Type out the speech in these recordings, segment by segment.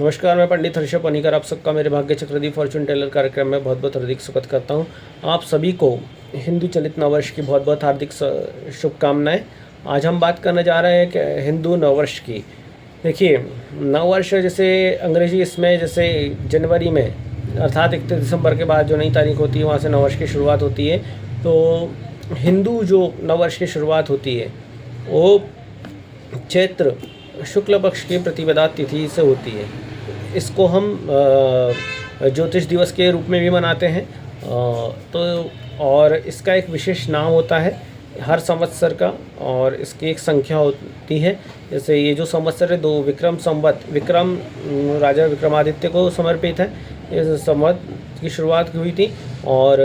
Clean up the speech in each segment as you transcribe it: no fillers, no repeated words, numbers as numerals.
नमस्कार, मैं पंडित हर्षव पनीकर आप सबका मेरे भाग्य चक्रदी फॉर्चून टेलर कार्यक्रम में बहुत बहुत हार्दिक स्वागत करता हूं। आप सभी को हिंदू चलित नववर्ष की बहुत बहुत हार्दिक शुभकामनाएं। आज हम बात करने जा रहे हैं कि हिंदू नववर्ष की। देखिए, नववर्ष जैसे अंग्रेजी इसमें जैसे जनवरी में अर्थात 31 दिसंबर के बाद जो नई तारीख होती है वहाँ से नववर्ष की शुरुआत होती है। तो हिंदू जो नववर्ष की शुरुआत होती है वो चैत्र शुक्ल पक्ष की प्रतिपदा तिथि से होती है। इसको हम ज्योतिष दिवस के रूप में भी मनाते हैं। तो और इसका एक विशेष नाम होता है हर संवत्सर का, और इसकी एक संख्या होती है। जैसे ये जो संवत्सर है 2 विक्रम संवत, विक्रम राजा विक्रमादित्य को समर्पित है। इस संवत की शुरुआत हुई थी और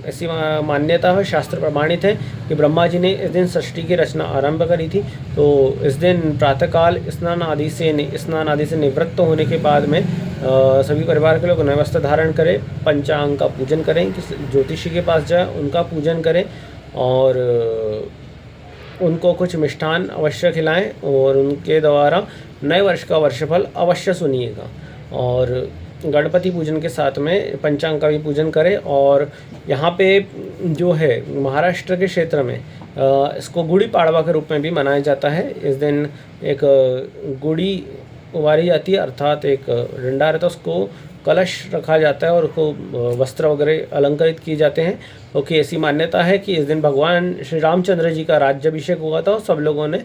ऐसी मान्यता है, शास्त्र प्रमाणित है कि ब्रह्मा जी ने इस दिन सृष्टि की रचना आरंभ करी थी। तो इस दिन प्रातःकाल स्नान आदि से निवृत्त होने के बाद में सभी परिवार के लोग नए वस्त्र धारण करें, पंचांग का पूजन करें, किसी ज्योतिषी के पास जाए उनका पूजन करें और उनको कुछ मिष्ठान अवश्य खिलाएं और उनके द्वारा नए वर्ष का वर्षफल अवश्य सुनिएगा। और गणपति पूजन के साथ में पंचांग का भी पूजन करें। और यहाँ पे जो है महाराष्ट्र के क्षेत्र में इसको गुड़ी पाड़वा के रूप में भी मनाया जाता है। इस दिन एक गुड़ी उबारी जाती है, अर्थात एक डंडा रहता है, उसको कलश रखा जाता है और उसको वस्त्र वगैरह अलंकृत किए जाते हैं। क्योंकि ऐसी मान्यता है कि इस दिन भगवान श्री रामचंद्र जी का राज्याभिषेक हुआ था और सब लोगों ने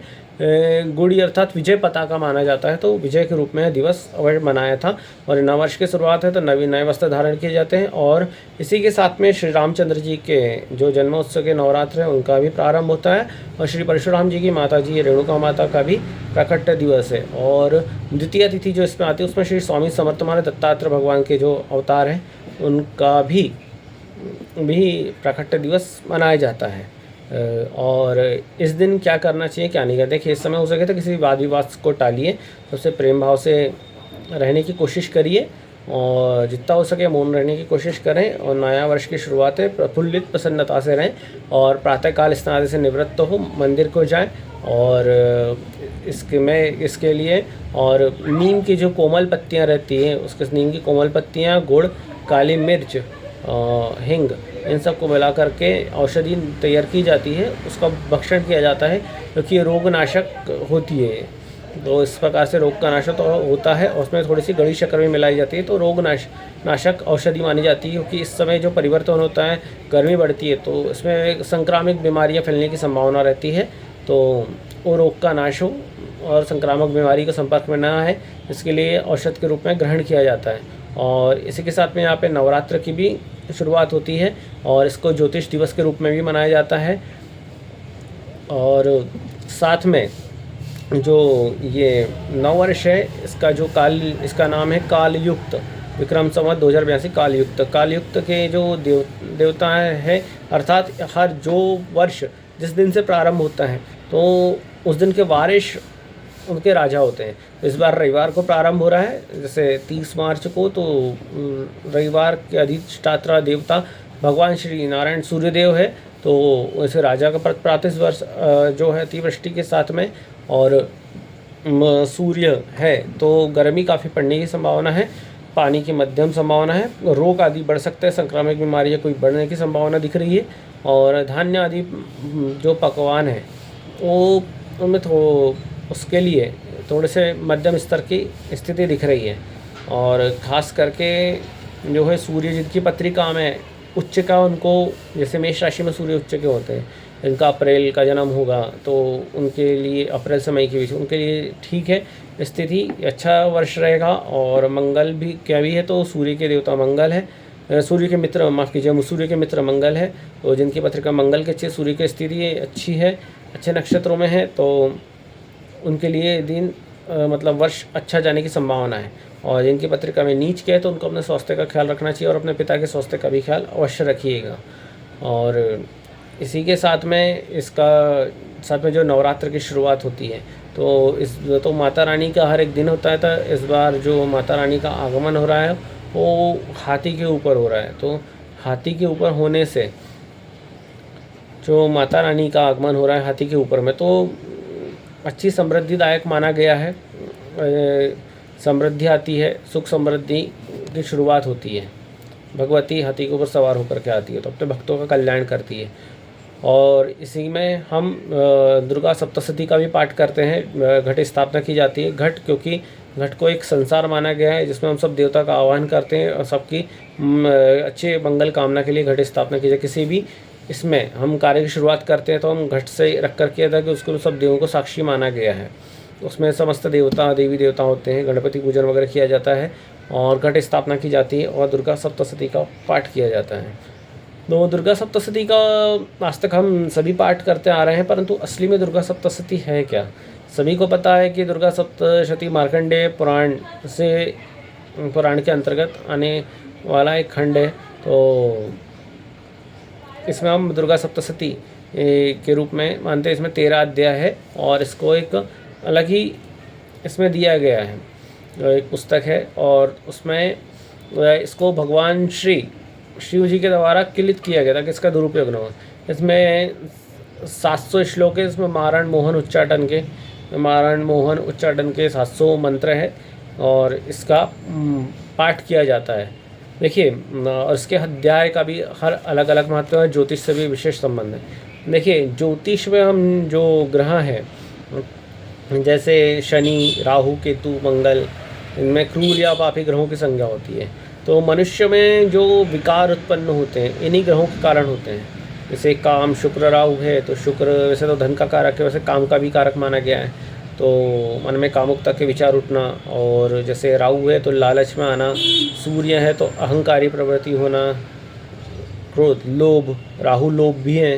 गुड़ी अर्थात विजय पताका माना जाता है, तो विजय के रूप में दिवस अवश्य मनाया था। और नववर्ष की शुरुआत है तो नए वस्त्र धारण किए जाते हैं। और इसी के साथ में श्री रामचंद्र जी के जो जन्मोत्सव के नवरात्र हैं उनका भी प्रारंभ होता है। और श्री परशुराम जी की माता जी रेणुका माता का भी प्राकट्य दिवस है। और द्वितीय तिथि जो इसमें आती है उसमें श्री स्वामी समर्थमान दत्तात्रेय भगवान के जो अवतार हैं उनका भी प्राकट्य दिवस मनाया जाता है। और इस दिन क्या करना चाहिए क्या नहीं करना, देखिए इस समय हो सके तो किसी वाद विवाद को टालिए, सबसे प्रेम भाव से रहने की कोशिश करिए और जितना हो सके मौन रहने की कोशिश करें। और नया वर्ष की शुरुआत है प्रफुल्लित प्रसन्नता से रहें और प्रातःकाल स्नान से निवृत्त हो मंदिर को जाएं। और इसके लिए और नीम की जो कोमल पत्तियां रहती हैं उसके नीम की कोमल पत्तियां, गुड़, काली मिर्च, हिंग, इन सब को मिला करके औषधि तैयार की जाती है, उसका भक्षण किया जाता है क्योंकि ये रोगनाशक होती है। तो इस प्रकार से रोग का नाशक तो होता है और उसमें थोड़ी सी गड़ी शक्कर भी मिलाई जाती है, तो रोग नाशक औषधि मानी जाती है। क्योंकि इस समय जो परिवर्तन होता है, गर्मी बढ़ती है, तो इसमें संक्रामक बीमारियां फैलने की संभावना रहती है। तो वो रोग का नाश हो और संक्रामक बीमारी के संपर्क में ना आए, इसके लिए औषध के रूप में ग्रहण किया जाता है। और इसी के साथ में यहाँ पे नवरात्र की भी शुरुआत होती है और इसको ज्योतिष दिवस के रूप में भी मनाया जाता है। और साथ में जो ये नववर्ष है इसका नाम है कालयुक्त, विक्रम संवत 2082 कालयुक्त के जो देवता है, अर्थात हर जो वर्ष जिस दिन से प्रारंभ होता है तो उस दिन के वारिश उनके राजा होते हैं। इस बार रविवार को प्रारंभ हो रहा है, जैसे 30 मार्च को, तो रविवार के अधिष्ठाता देवता भगवान श्री नारायण सूर्यदेव है। तो वैसे राजा का प्रातः वर्ष जो है अतिवृष्टि के साथ में और सूर्य है तो गर्मी काफ़ी पड़ने की संभावना है, पानी की मध्यम संभावना है, रोग आदि बढ़ सकते हैं, संक्रामक बीमारियाँ कोई बढ़ने की संभावना दिख रही है। और धान्य आदि जो पकवान है वो उनमें उसके लिए थोड़े से मध्यम स्तर की स्थिति दिख रही है। और ख़ास करके जो है सूर्य जिनकी पत्रिका में उच्च का, उनको जैसे मेष राशि में सूर्य उच्च के होते हैं, इनका अप्रैल का जन्म होगा तो उनके लिए अप्रैल से मई के बीच उनके लिए ठीक है स्थिति, अच्छा वर्ष रहेगा। और मंगल भी क्या भी है, तो सूर्य के देवता मंगल है, सूर्य के मित्र मंगल है। तो जिनकी पत्रिका मंगल के अच्छे, सूर्य की स्थिति अच्छी है, अच्छे नक्षत्रों में है, तो उनके लिए दिन मतलब वर्ष अच्छा जाने की संभावना है। और जिनकी पत्रिका में नीच के है तो उनको अपने स्वास्थ्य का ख्याल रखना चाहिए और अपने पिता के स्वास्थ्य का भी ख्याल अवश्य रखिएगा। और इसी के साथ में जो नवरात्र की शुरुआत होती है तो माता रानी का हर एक दिन होता है। तो इस बार जो माता रानी का आगमन हो रहा है वो हाथी के ऊपर हो रहा है। तो हाथी के ऊपर होने से जो माता रानी का आगमन हो रहा है हाथी के ऊपर में, तो अच्छी समृद्धिदायक माना गया है। समृद्धि आती है, सुख समृद्धि की शुरुआत होती है। भगवती हाथी के ऊपर सवार होकर के आती है तो अपने भक्तों का कल्याण करती है। और इसी में हम दुर्गा सप्तशती का भी पाठ करते हैं। घट स्थापना की जाती है। घट, क्योंकि घट को एक संसार माना गया है जिसमें हम सब देवता का आह्वान करते हैं और सबकी अच्छे मंगल कामना के लिए घट स्थापना की जाए। किसी भी इसमें हम कार्य की शुरुआत करते हैं तो हम घट से रख कर किया था कि उसको सब देवों को साक्षी माना गया है। उसमें समस्त देवता देवी देवता होते हैं, गणपति पूजन वगैरह किया जाता है और घट स्थापना की जाती है और दुर्गा सप्तशती का पाठ किया जाता है। तो दुर्गा सप्तशती का आज तक हम सभी पाठ करते आ रहे हैं, परंतु असली में दुर्गा सप्तशती है क्या? सभी को पता है कि दुर्गा सप्तशती मार्कंडेय पुराण के अंतर्गत आने वाला एक खंड है। तो इसमें हम दुर्गा सप्तशती के रूप में मानते हैं। इसमें 13 अध्याय है और इसको एक अलग ही इसमें दिया गया है, एक पुस्तक है और उसमें इसको भगवान शिव जी के द्वारा किलित किया गया था कि इसका दुरुपयोग न हो। इसमें 700 श्लोक है। इसमें मारण मोहन उच्चाटन के 700 मंत्र है और इसका पाठ किया जाता है। देखिए, और इसके अध्याय का भी हर अलग अलग महत्व है। ज्योतिष से भी विशेष संबंध है। देखिए, ज्योतिष में हम जो ग्रह हैं जैसे शनि, राहु, केतु, मंगल, इनमें क्रूर या पापी ग्रहों की संज्ञा होती है। तो मनुष्य में जो विकार उत्पन्न होते हैं इन्हीं ग्रहों के कारण होते हैं। जैसे काम, शुक्र, राहु है तो शुक्र वैसे तो धन का कारक है, वैसे काम का भी कारक माना गया है। तो मन में कामुकता के विचार उठना, और जैसे राहु है तो लालच में आना, सूर्य है तो अहंकारी प्रवृत्ति होना, क्रोध, लोभ, राहु लोभ भी है,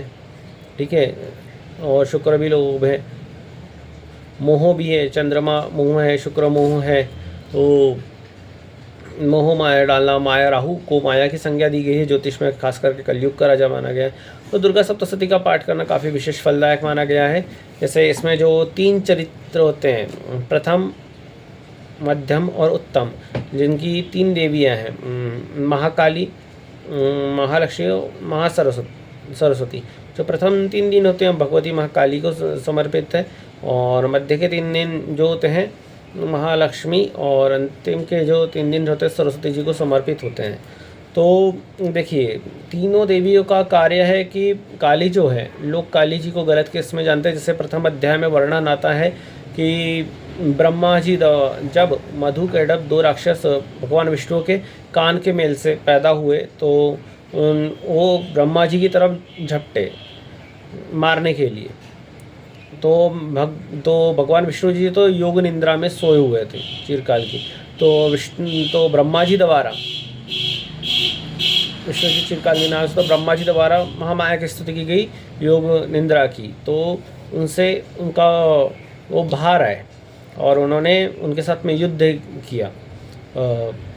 ठीक है, और शुक्र भी लोभ है, मोह भी है, चंद्रमा मोह है, शुक्र मोह है। तो मोह माया डालना, माया, राहु को माया की संज्ञा दी गई है ज्योतिष में, खास करके कलयुग का राजा माना गया है। तो दुर्गा सप्तशती का पाठ करना काफ़ी विशेष फलदायक माना गया है। जैसे इसमें जो 3 चरित्र होते हैं, प्रथम, मध्यम और उत्तम, जिनकी 3 देवियां हैं, महाकाली, महालक्ष्मी और महासरस्वती। जो प्रथम 3 दिन होते हैं भगवती महाकाली को समर्पित है और मध्य के 3 दिन जो होते हैं महालक्ष्मी और अंतिम के जो 3 दिन होते हैं सरस्वती जी को समर्पित होते हैं। तो देखिए, तीनों देवियों का कार्य है कि काली जो है, लोग काली जी को गलत केस में जानते हैं। जैसे प्रथम अध्याय में वर्णन आता है कि ब्रह्मा जी जब मधु कैडब 2 राक्षस भगवान विष्णु के कान के मेल से पैदा हुए तो वो ब्रह्मा जी की तरफ झपटे मारने के लिए। तो भगवान विष्णु जी तो योग निंद्रा में सोए हुए थे चिरकाल की। तो ब्रह्मा जी द्वारा, विष्णु जी चिरकाल के नाम से, तो ब्रह्मा जी द्वारा महामाया की स्तुति की गई योग निंद्रा की। तो उनसे उनका वो बाहर आए और उन्होंने उनके साथ में युद्ध किया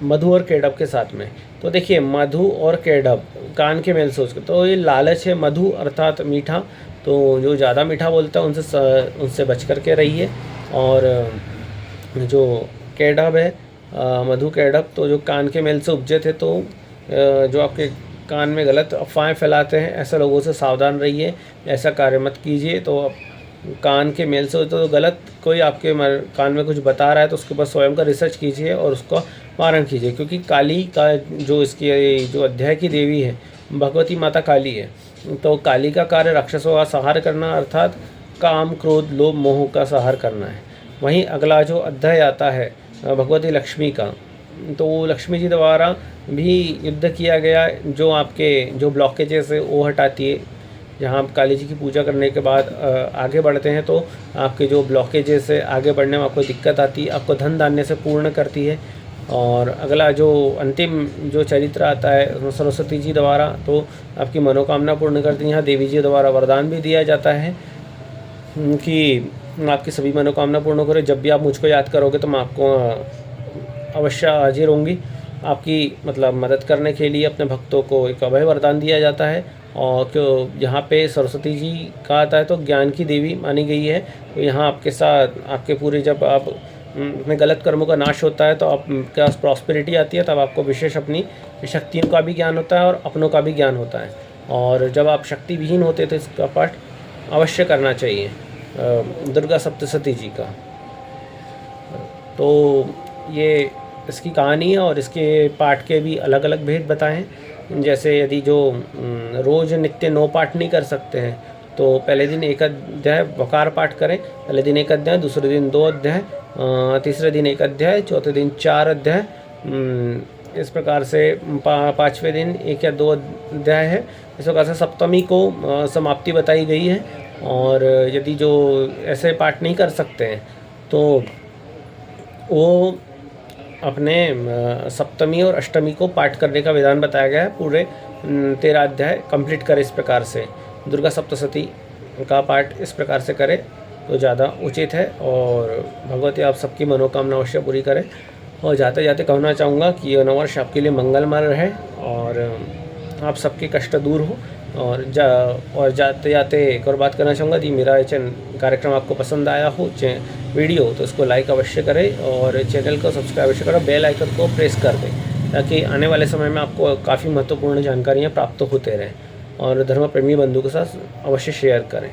मधु और केडब के साथ में। तो देखिए, मधु और केडब कान के मेल से उसके, तो ये लालच है। मधु अर्थात मीठा, तो जो ज़्यादा मीठा बोलता है उनसे बच कर के रहिए। और जो केडब है, मधु केडब, तो जो कान के मेल से उपजे थे, तो जो आपके कान में गलत अफवाहें फैलाते हैं, ऐसे लोगों से सावधान रहिए, ऐसा कार्य मत कीजिए। तो कान के मेल से तो गलत कोई आपके कान में कुछ बता रहा है तो उसके ऊपर स्वयं का रिसर्च कीजिए और उसको वारण कीजिए, क्योंकि काली का जो इसकी जो अध्याय की देवी है भगवती माता काली है। तो काली का कार्य राक्षसों का संहार करना, अर्थात काम, क्रोध, लोभ, मोह का संहार करना है। वहीं अगला जो अध्याय आता है भगवती लक्ष्मी का, तो लक्ष्मी जी द्वारा भी युद्ध किया गया, जो आपके जो ब्लॉकेजेस है वो हटाती है। जहाँ आप काली जी की पूजा करने के बाद आगे बढ़ते हैं तो आपके जो ब्लॉकेजेस है, आगे बढ़ने में आपको दिक्कत आती है, आपको धन धान्य से पूर्ण करती है। और अगला जो अंतिम जो चरित्र आता है सरस्वती जी द्वारा, तो आपकी मनोकामना पूर्ण करती है। यहाँ देवी जी द्वारा वरदान भी दिया जाता है कि आपकी सभी मनोकामना पूर्ण करें। जब भी आप मुझको याद करोगे तो मैं आपको अवश्य हाजिर होंगी, आपकी मतलब मदद करने के लिए। अपने भक्तों को एक अभय वरदान दिया जाता है। और क्यों यहाँ पे सरस्वती जी का आता है तो ज्ञान की देवी मानी गई है। तो यहाँ आपके साथ आपके पूरे, जब आप अपने गलत कर्मों का नाश होता है तो आपके पास प्रॉस्पेरिटी आती है, तब आपको विशेष अपनी शक्तियों का भी ज्ञान होता है और अपनों का भी ज्ञान होता है। और जब आप शक्ति विहीन होते तो इसका पाठ अवश्य करना चाहिए दुर्गा सप्तशती जी का। तो ये इसकी कहानी है और इसके पाठ के भी अलग अलग भेद बताए हैं। जैसे यदि जो रोज़ नित्य 9 पाठ नहीं कर सकते हैं तो पहले दिन 1 अध्याय वकार पाठ करें। पहले दिन 1 अध्याय, दूसरे दिन 2 अध्याय, तीसरे दिन 1 अध्याय, चौथे दिन 4 अध्याय। इस प्रकार से 5वें दिन 1 या 2 अध्याय है। इस प्रकार से सप्तमी को समाप्ति बताई गई है। और यदि जो ऐसे पाठ नहीं कर सकते हैं तो वो अपने सप्तमी और अष्टमी को पाठ करने का विधान बताया गया है। पूरे 13 अध्याय कंप्लीट करें। इस प्रकार से दुर्गा सप्तशती का पाठ इस प्रकार से करें तो ज़्यादा उचित है। और भगवती आप सबकी मनोकामना अवश्य पूरी करें। और जाते जाते कहना चाहूँगा कि ये नववर्ष आपके लिए मंगलमय रहे और आप सबके कष्ट दूर हो। और जाते जाते एक और बात करना चाहूँगा कि मेरा कार्यक्रम आपको पसंद आया हो वीडियो तो इसको लाइक अवश्य करें और चैनल को सब्सक्राइब अवश्य करें, बेल आइकन को प्रेस कर दें ताकि आने वाले समय में आपको काफ़ी महत्वपूर्ण जानकारियाँ प्राप्त होते रहें। और धर्म प्रेमी बंधु के साथ अवश्य शेयर करें।